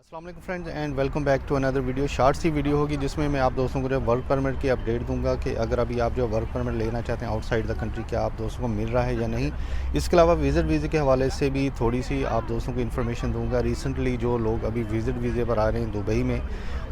अस्सलाम वालेकुम friends and welcome back to another video. Short सी वीडियो होगी जिसमें मैं आप दोस्तों को जो वर्क परमिट की अपडेट दूंगा कि अगर अभी आप जो वर्क परमिट लेना चाहते हैं आउटसाइड द कंट्री, क्या आप दोस्तों को मिल रहा है या नहीं। इसके अलावा विज़िट वीज़े के हवाले से भी थोड़ी सी आप दोस्तों को इन्फॉर्मेशन दूंगा। रिसेंटली जो लोग अभी विज़िट वीज़े पर आ रहे हैं दुबई में,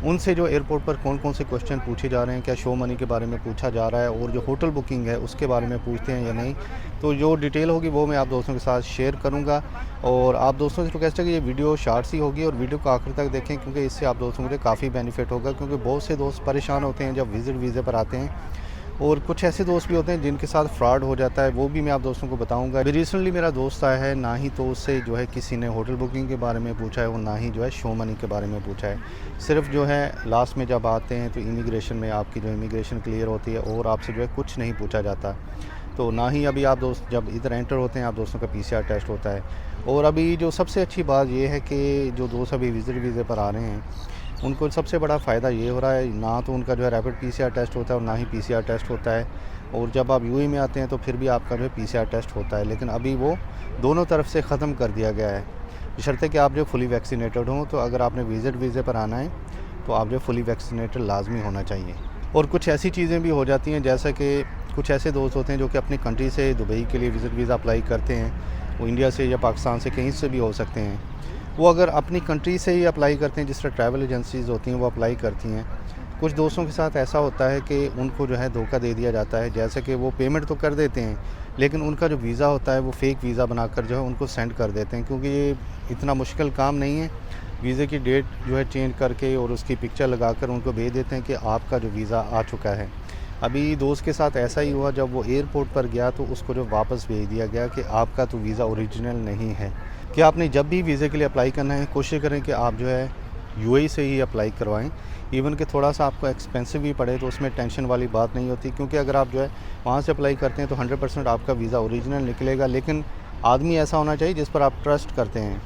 उनसे जो एयरपोर्ट पर कौन कौन से क्वेश्चन पूछे जा रहे हैं, क्या शो मनी के बारे में पूछा जा रहा है और जो होटल बुकिंग है उसके बारे में पूछते हैं या नहीं। तो जो डिटेल होगी वो मैं आप दोस्तों के साथ शेयर करूँगा और आप दोस्तों से रिक्वेस्ट है कि ये वीडियो शॉर्ट सी होगी और वीडियो को आखिर तक देखें, क्योंकि इससे आप दोस्तों को काफ़ी बेनिफिट होगा। क्योंकि बहुत से दोस्त परेशान होते हैं जब विज़िट वीज़े पर आते हैं और कुछ ऐसे दोस्त भी होते हैं जिनके साथ फ्रॉड हो जाता है, वो भी मैं आप दोस्तों को बताऊंगा। अभी रिसेंटली मेरा दोस्त आया है, ना ही तो उससे जो है किसी ने होटल बुकिंग के बारे में पूछा है और ना ही जो है शो मनी के बारे में पूछा है। सिर्फ जो है लास्ट में जब आते हैं तो इमिग्रेशन में आपकी जो इमिग्रेशन क्लियर होती है और आपसे जो है कुछ नहीं पूछा जाता। तो ना ही अभी आप दोस्त जब इधर एंटर होते हैं आप दोस्तों का PCR टेस्ट होता है। और अभी जो सबसे अच्छी बात ये है कि जो दोस्त अभी विज़िट वीज़े पर आ रहे हैं उनको सबसे बड़ा फ़ायदा ये हो रहा है, ना तो उनका जो है रैपिड PCR टेस्ट होता है और ना ही PCR टेस्ट होता है। और जब आप UAE में आते हैं तो फिर भी आपका जो है PCR टेस्ट होता है, लेकिन अभी वो दोनों तरफ से ख़त्म कर दिया गया है, बशर्ते कि आप जो फुली वैक्सीनेटेड हों। तो अगर आपने विज़िट वीज़े पर आना है तो आप जो फुली वैक्सीनेटेड लाजमी होना चाहिए। और कुछ ऐसी चीज़ें भी हो जाती हैं, जैसा कि कुछ ऐसे दोस्त होते हैं जो कि अपनी कंट्री से दुबई के लिए विज़िट वीज़ा अप्लाई करते हैं, वो इंडिया से या पाकिस्तान से कहीं से भी हो सकते हैं। वो अगर अपनी कंट्री से ही अप्लाई करते हैं, जिस तरह ट्रैवल एजेंसीज़ होती हैं वो अप्लाई करती हैं। कुछ दोस्तों के साथ ऐसा होता है कि उनको जो है धोखा दे दिया जाता है, जैसे कि वो पेमेंट तो कर देते हैं लेकिन उनका जो वीज़ा होता है वो फ़ेक वीज़ा बनाकर जो है उनको सेंड कर देते हैं। क्योंकि ये इतना मुश्किल काम नहीं है, वीज़े की डेट जो है चेंज करके और उसकी पिक्चर लगाकर उनको भेज देते हैं कि आपका जो वीज़ा आ चुका है। अभी दोस्त के साथ ऐसा ही हुआ, जब वो एयरपोर्ट पर गया तो उसको जो वापस भेज दिया गया कि आपका तो वीज़ा ओरिजिनल नहीं है। कि आपने जब भी वीज़े के लिए अप्लाई करना है कोशिश करें कि आप जो है UAE से ही अप्लाई करवाएं। इवन कि थोड़ा सा आपको एक्सपेंसिव भी पड़े तो उसमें टेंशन वाली बात नहीं होती, क्योंकि अगर आप जो है वहाँ से अप्लाई करते हैं तो 100% आपका वीज़ा ओरिजिनल निकलेगा। लेकिन आदमी ऐसा होना चाहिए जिस पर आप ट्रस्ट करते हैं।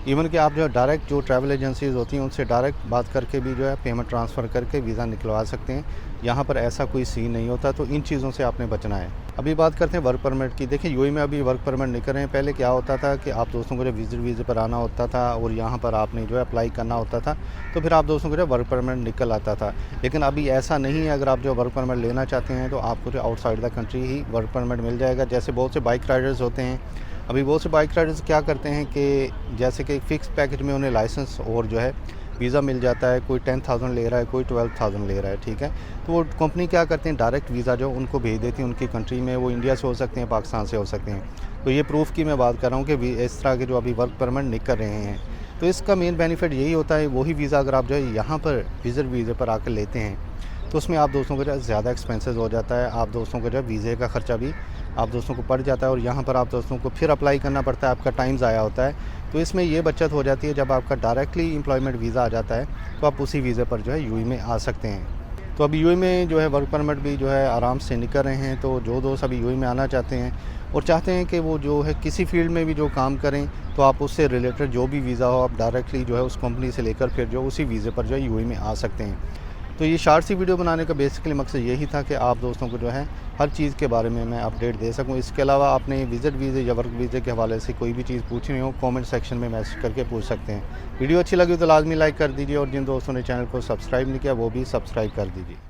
इवन कि आप जो है डायरेक्ट जो ट्रैवल एजेंसीज़ होती हैं उनसे डायरेक्ट बात करके भी जो है पेमेंट ट्रांसफ़र करके वीज़ा निकलवा सकते हैं। यहाँ पर ऐसा कोई सीन नहीं होता, तो इन चीज़ों से आपने बचना है। अभी बात करते हैं वर्क परमिट की। देखिए UAE में अभी वर्क परमिट नहीं कर रहे हैं। पहले क्या होता था कि आप दोस्तों को जो विज़िट वीज़े पर आना होता था और यहाँ पर आपने जो है अप्लाई करना होता था, तो फिर आप दोस्तों को जो वर्क परमिट निकल आता था। लेकिन अभी ऐसा नहीं है। अगर आप जो वर्क परमिट लेना चाहते हैं तो आपको जो आउटसाइड द कंट्री ही वर्क परमिट मिल जाएगा। जैसे बहुत से बाइक राइडर्स होते हैं, अभी बहुत से बाइक राइडर्स क्या करते हैं कि जैसे कि फ़िक्स पैकेज में उन्हें लाइसेंस और जो है वीज़ा मिल जाता है। कोई 10,000 ले रहा है, कोई 12,000 ले रहा है, ठीक है। तो वो कंपनी क्या करते हैं, डायरेक्ट वीज़ा जो उनको भेज देती है उनकी कंट्री में। वो इंडिया से हो सकते हैं, पाकिस्तान से हो सकते हैं। तो ये प्रूफ की मैं बात कर रहा हूँ कि इस तरह के जो अभी वर्क परमिट निकल रहे हैं, तो इसका मेन बेनिफिट यही होता है। वही वीज़ा अगर आप जो है यहाँ पर विज़िट वीज़े पर आकर लेते हैं तो उसमें आप दोस्तों को जो है ज़्यादा एक्सपेंसेस हो जाता है। आप दोस्तों को जो है वीज़े का ख़र्चा भी आप दोस्तों को पड़ जाता है और यहाँ पर आप दोस्तों को फिर अप्लाई करना पड़ता है, आपका टाइम ज़ाया होता है। तो इसमें ये बचत हो जाती है, जब आपका डायरेक्टली एम्प्लॉयमेंट वीज़ा आ जाता है तो आप उसी वीज़े पर जो है UAE में आ सकते हैं। तो अभी UAE में जो है वर्क परमिट भी जो है आराम से निकल रहे हैं। तो जो दोस्त अभी UAE में आना चाहते हैं और चाहते हैं कि वो जो है किसी फील्ड में भी जो काम करें, तो आप उससे रिलेटेड जो भी वीज़ा हो आप डायरेक्टली जो है उस कंपनी से लेकर फिर जो उसी वीज़े पर जो है UAE में आ सकते हैं। तो ये शॉर्ट सी वीडियो बनाने का बेसिकली मकसद यही था कि आप दोस्तों को जो है हर चीज़ के बारे में मैं अपडेट दे सकूं। इसके अलावा आपने विज़िट वीज़े या वर्क वीज़े के हवाले से कोई भी चीज़ पूछनी हो कमेंट सेक्शन में मैसेज करके पूछ सकते हैं। वीडियो अच्छी लगी तो लाजमी लाइक कर दीजिए और जिन दोस्तों ने चैनल को सब्सक्राइब नहीं किया वो भी सब्सक्राइब कर दीजिए।